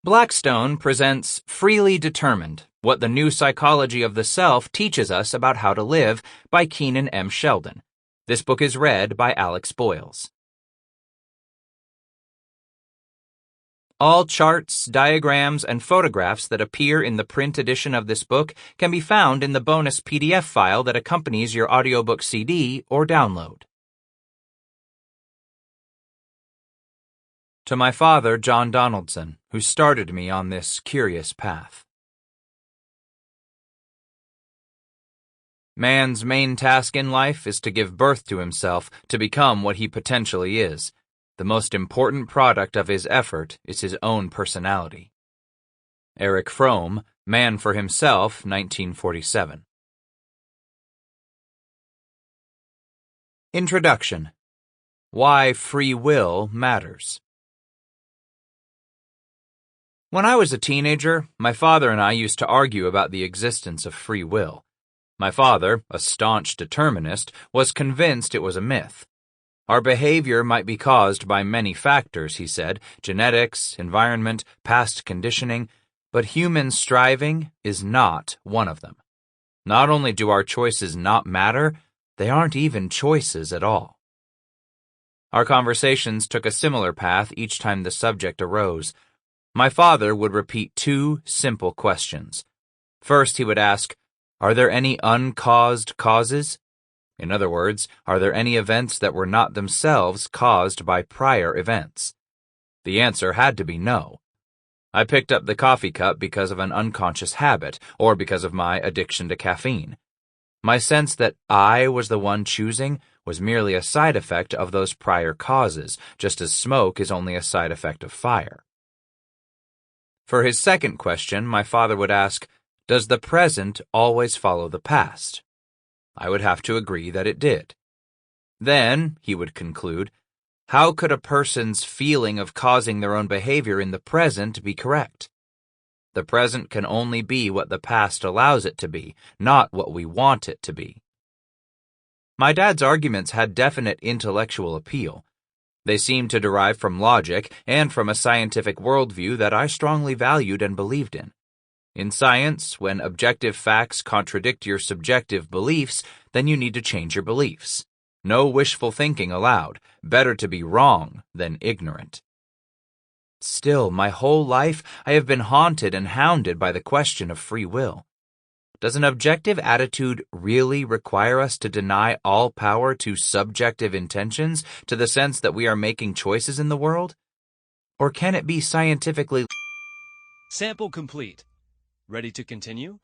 Blackstone presents Freely Determined, What the New Psychology of the Self Teaches Us About How to Live by Kennon Sheldon. This book is read by Alex Boyles. All charts, diagrams, and photographs that appear in the print edition of this book can be found in the bonus PDF file that accompanies your audiobook CD or download. To my father, John Donaldson, who started me on this curious path. Man's main task in life is to give birth to himself, to become what he potentially is. The most important product of his effort is his own personality. Erich Fromm, Man for Himself, 1947. Introduction. Why Free Will Matters. When I was a teenager, my father and I used to argue about the existence of free will. My father, a staunch determinist, was convinced it was a myth. Our behavior might be caused by many factors, he said, genetics, environment, past conditioning, but human striving is not one of them. Not only do our choices not matter, they aren't even choices at all. Our conversations took a similar path each time the subject arose. My father would repeat two simple questions. First, he would ask, "Are there any uncaused causes?" In other words, are there any events that were not themselves caused by prior events? The answer had to be no. I picked up the coffee cup because of an unconscious habit, or because of my addiction to caffeine. My sense that I was the one choosing was merely a side effect of those prior causes, just as smoke is only a side effect of fire. For his second question, my father would ask, "Does the present always follow the past?" I would have to agree that it did. Then, he would conclude, how could a person's feeling of causing their own behavior in the present be correct? The present can only be what the past allows it to be, not what we want it to be. My dad's arguments had definite intellectual appeal. They seemed to derive from logic and from a scientific worldview that I strongly valued and believed in. In science, when objective facts contradict your subjective beliefs, then you need to change your beliefs. No wishful thinking allowed. Better to be wrong than ignorant. Still, my whole life, I have been haunted and hounded by the question of free will. Does an objective attitude really require us to deny all power to subjective intentions, to the sense that we are making choices in the world? Or can it be scientifically... Sample complete. Ready to continue?